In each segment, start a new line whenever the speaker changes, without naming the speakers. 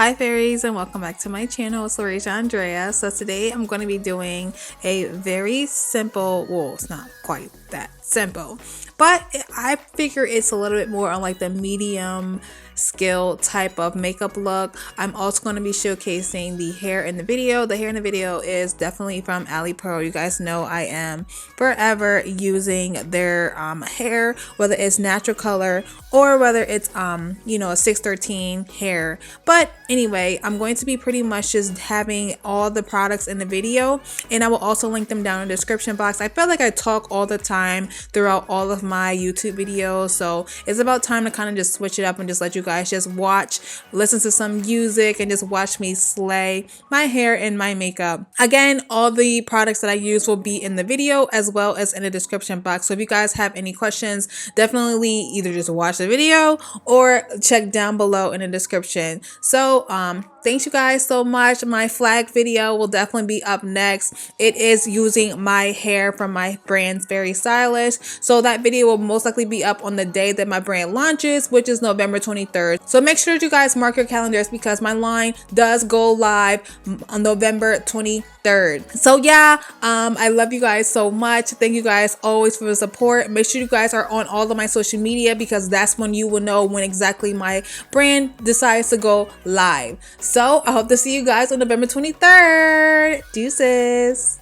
Hi fairies and welcome back to my channel. It's Laurasia Andrea. So today I'm going to be doing a very simple, well, it's not quite that simple, but I figure it's a little bit more on like the medium skill type of makeup look. I'm also going to be showcasing the hair in the video. The hair in the video is definitely from Alipearl. You guys know I am forever using their hair, whether it's natural color or whether it's you know, a 613 hair. But anyway, I'm going to be pretty much just having all the products in the video, and I will also link them down in the description box. I feel like I talk all the time throughout all of my YouTube videos, so it's about time to kind of just switch it up and just let you guys just watch, listen to some music, and just watch me slay my hair and my makeup. Again, all the products that I use will be in the video as well as in the description box. So if you guys have any questions, definitely either just watch the video or check down below in the description. So thanks you guys so much. My flag video will definitely be up next. It is using my hair from my brand's Very Stylish, so that video will most likely be up on the day that my brand launches, which is November 23rd. So make sure that you guys mark your calendars because my line does go live on November 23rd. So yeah, I love you guys so much. Thank you guys always for the support. Make sure you guys are on all of my social media because that's when you will know when exactly my brand decides to go live. So I hope to see you guys on November 23rd. Deuces.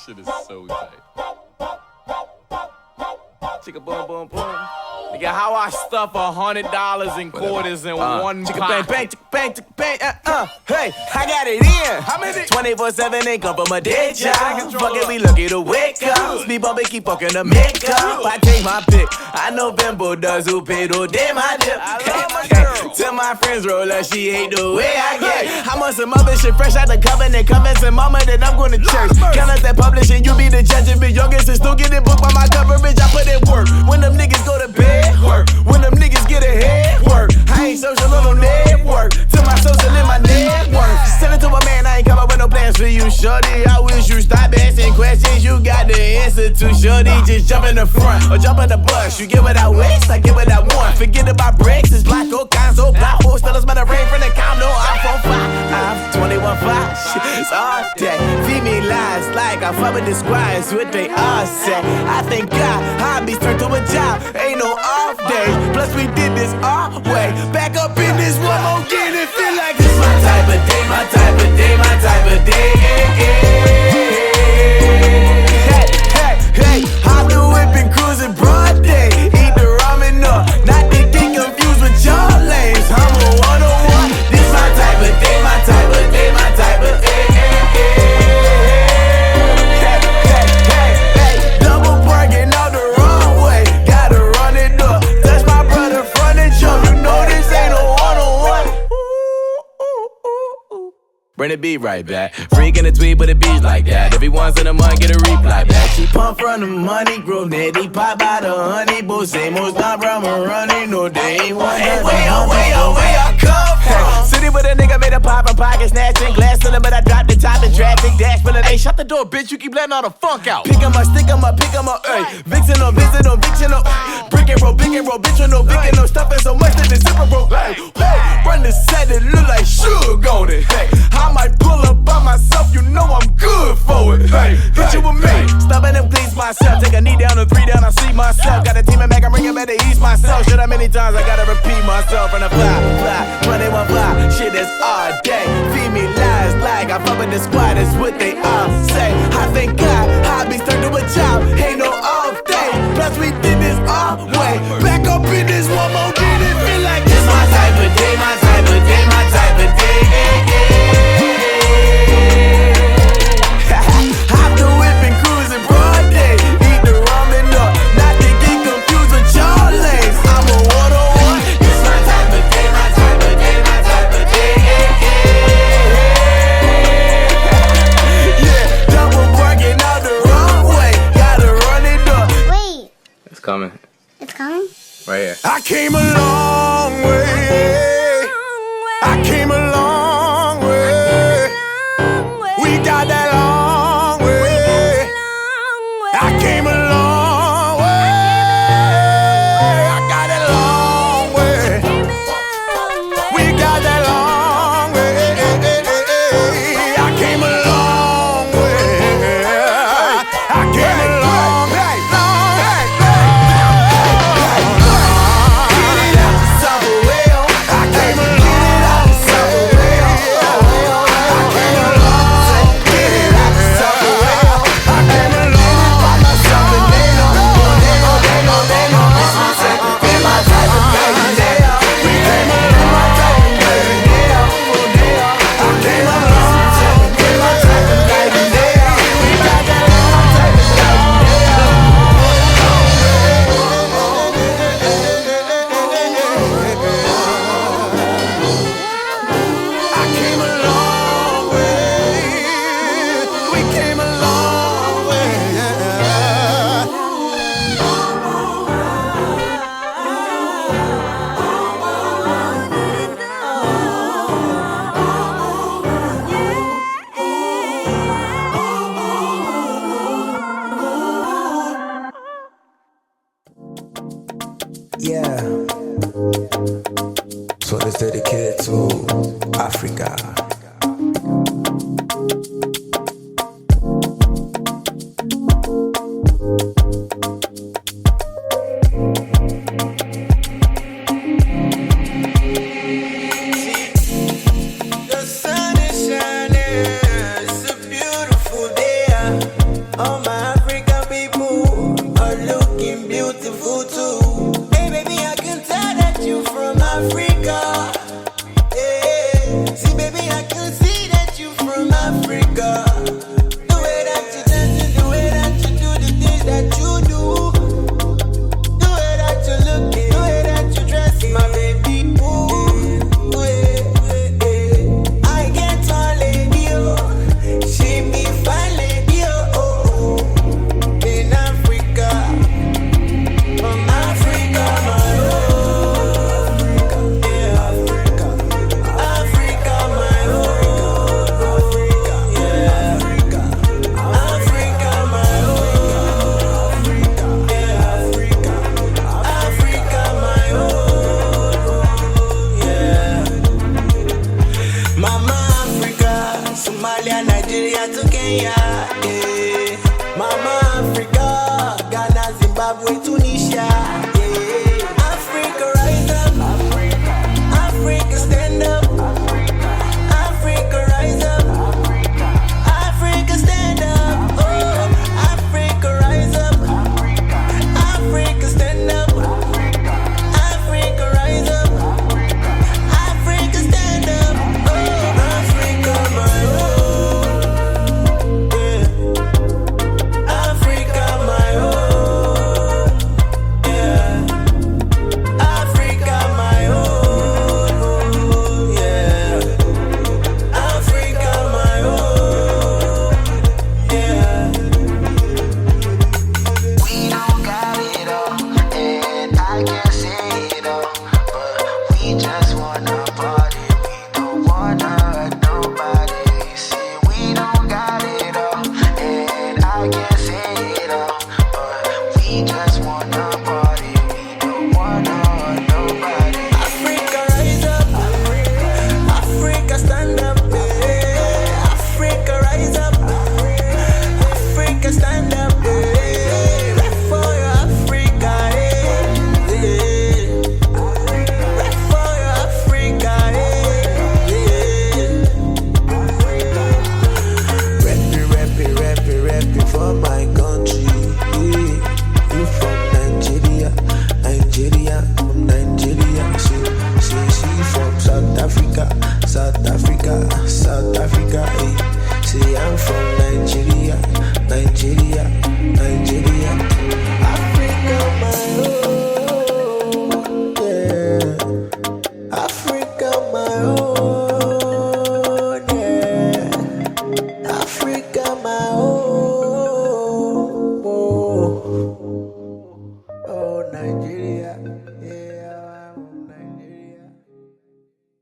shit is so tight. Chicka boom boom boom. Nigga, how I stuff $100 in quarters in one
Chicka
pocket.
bang bang, chicka bang, chicka bang. Hey, I got it in. How many? 24/7 ain't come from a dead job. Fuck it, we lucky to wake up. Speed bump and keep fucking the makeup. I take my pick. I know Bimbo does who paid all day my dip. Tell my friends roll up, she hate the way I get. I'm on some other shit fresh out the covenant. Convincing mama that I'm going to church. Count up that publishing, you be the judge and be youngest and still get it booked by my coverage. I put in work. When them niggas go to bed, work. When them niggas get ahead, work. I ain't social on no network. To my social in my network. Send it to a man, I ain't come up with no plans for you, shorty. I wish you stop asking questions. You got the answer to, shorty. Just jump in the front or jump in the bus. You get what I waste, I get what I want. Forget about breaks, it's black or kinds. Black horse, tell us about the rain from the calm. No, I'm from 5. I'm 21-5. Shit, it's all day. Feed me lies like I fuck with the squires. What they all say. I thank God, hobbies turned to a job. Ain't no off days. Plus, we did this our way. Back up in this one more game and feel like this my type of day, my type of day, my type of day. Hey, hey, hey. I'm the whipping, cruising broad day. Eat the ramen up. Not to get confused with your lanes. I'm a 101. This my type of day, my type of day, my type of day. Hey, hey, hey, hey. Double parking out the wrong way. Gotta run it up. Touch my brother front and jump. You know this ain't a one-on-one. Bring the beat right back. Freak in the tweet, but it beats like that. Every once in a month, get a reply back. She pump from the money, grow netty, pop out the honey. Boy, same old stop from a running. No, they ain't one. Hey, way I come from. City with a nigga made a pop and pocket snatching. Glass ceiling, but I dropped the top and traffic dash. Feeling, hey, shut the door, bitch. You keep letting all the funk out. Pick 'em up, stick 'em up, pick 'em up, ay. Vixen on visit, no viction, no. Brick and roll, bitch, with no big and no stuffing so much that the zipper broke. Hey, hey. Run the set, it look like sugar on it. Hey, I might pull up by myself, you know I'm good for it. Hey, hit you with me. Stubbing and please myself. Take a knee down and 3 down, I see myself. Got a team and back, I'm bringing back to ease myself. Shit, how many times I gotta repeat myself from the fly, 21 fly. Shit is all day. Feed me lies like I fuck with the squad, is what they all say. I thank God, hobbies turned to a job. Ain't no off day. Plus, we did this our way. Back up in this one more day. It feel like this my type of day, my type of day, my type of day. I'm the whipping, cruising broad day. Eat the ramen up, not to get confused with your lanes. I'm a 101. This my type of day, my type of day, my type of day. Yeah, double parking out the wrong way. Gotta run it up.
Wait,
It's coming.
it's coming?
Right here.
I came a long way. I came a long way. We got that long way. I came a long way. I got that long way. We got that long way. I came a long way. I came a long way.
Nigeria, Nigeria to Kenya. Mama Africa, Ghana, Zimbabwe, Tunisia.